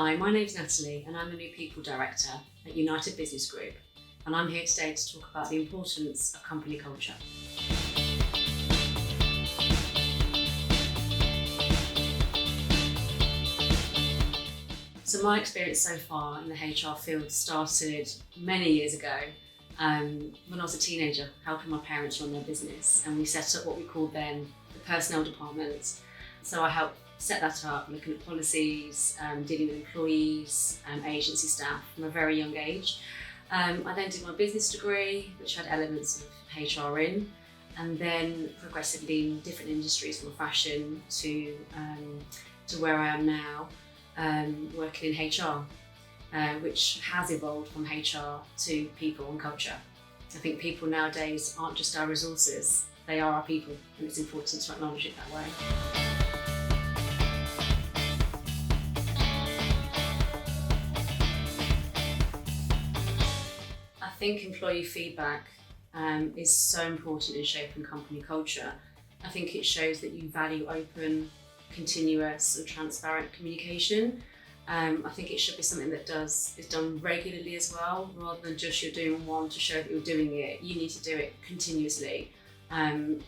Hi, my name's Natalie and I'm the new People Director at United Business Group, and I'm here today to talk about the importance of company culture. So my experience so far in the HR field started many years ago when I was a teenager, helping my parents run their business, and we set up what we called then the personnel department. So I helped set that up, looking at policies, dealing with employees, agency staff from a very young age. I then did my business degree, which had elements of HR in, and then progressively in different industries from fashion to where I am now, working in HR, which has evolved from HR to people and culture. I think people nowadays aren't just our resources, they are our people, and it's important to acknowledge it that way. I think employee feedback is so important in shaping company culture. I think it shows that you value open, continuous and transparent communication. I think it should be something that is done regularly as well, rather than just you're doing one to show that you're doing it. You need to do it continuously and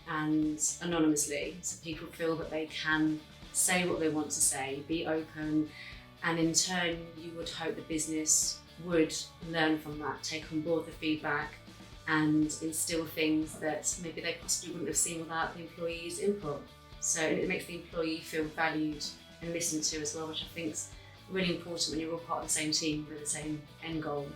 anonymously, so people feel that they can say what they want to say, be open, and in turn you would hope the business would learn from that, take on board the feedback and instill things that maybe they possibly wouldn't have seen without the employee's input. So it makes the employee feel valued and listened to as well, which I think is really important when you're all part of the same team with the same end goal.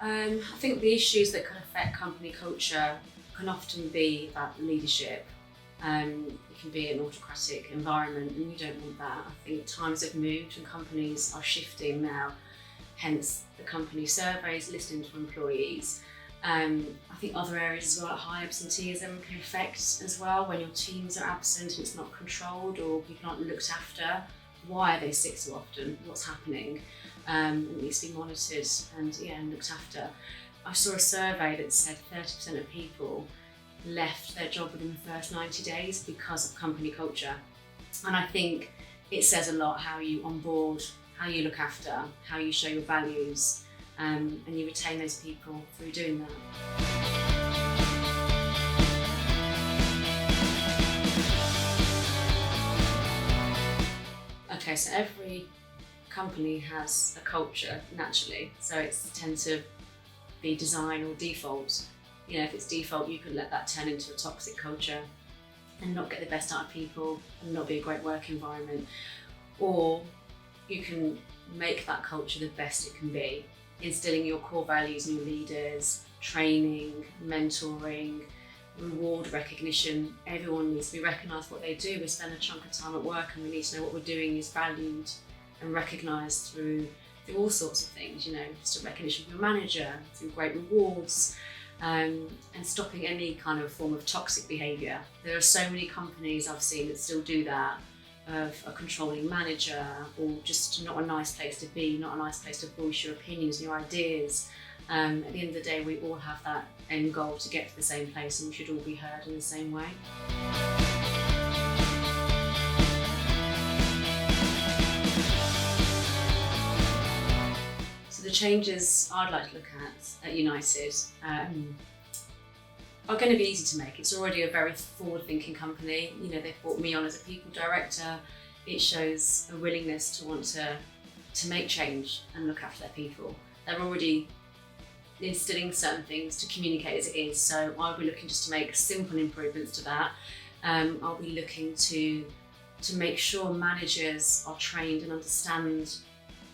I think the issues that can affect company culture can often be about leadership. It can be an autocratic environment, and you don't want that. I think times have moved and companies are shifting now, hence the company surveys, listening to employees. I think other areas as well, like high absenteeism can affect as well. When your teams are absent and it's not controlled or people aren't looked after, why are they sick so often? What's happening? It needs to be monitored and looked after. I saw a survey that said 30% of people left their job within the first 90 days because of company culture. And I think it says a lot how you onboard, how you look after, how you show your values, and you retain those people through doing that. Okay, so every company has a culture naturally, so it's tend to be design or default. You know, if it's default, you could let that turn into a toxic culture and not get the best out of people and not be a great work environment. Or you can make that culture the best it can be, instilling your core values in your leaders, training, mentoring, reward recognition. Everyone needs to be recognised for what they do. We spend a chunk of time at work and we need to know what we're doing is valued and recognised through all sorts of things, you know, just a recognition from your manager, through great rewards, and stopping any kind of form of toxic behaviour. There are so many companies I've seen that still do that, of a controlling manager, or just not a nice place to be, not a nice place to voice your opinions and your ideas. At the end of the day, we all have that end goal to get to the same place, and we should all be heard in the same way. The changes I'd like to look at United are going to be easy to make. It's already a very forward-thinking company. You know, they've brought me on as a people director. It shows a willingness to want to make change and look after their people. They're already instilling certain things to communicate as it is. So I'll be looking just to make simple improvements to that. I'll be looking to make sure managers are trained and understand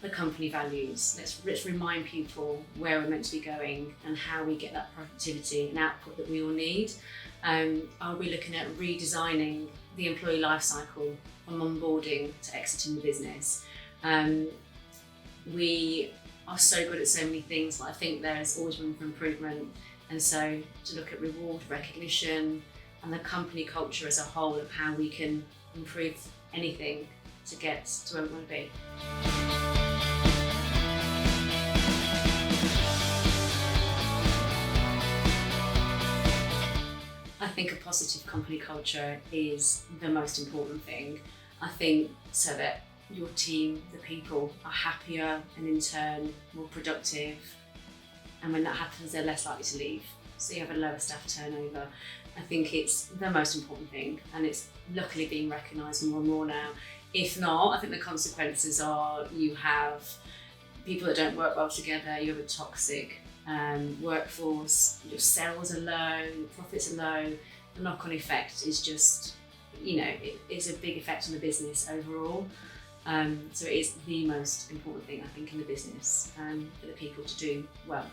the company values. Let's remind people where we're meant to be going and how we get that productivity and output that we all need. I'll be looking at redesigning the employee life cycle from onboarding to exiting the business. We are so good at so many things, but I think there is always room for improvement. And so to look at reward recognition and the company culture as a whole of how we can improve anything to get to where we want to be. I think a positive company culture is the most important thing. I think so that your team, the people, are happier and in turn more productive. And when that happens, they're less likely to leave. So you have a lower staff turnover. I think it's the most important thing, and it's luckily being recognised more and more now. If not, I think the consequences are you have people that don't work well together, you have a toxic workforce, your sales are low, your profits are low. The knock-on effect is just, it is a big effect on the business overall. So it is the most important thing, I think, in the business, for the people to do well.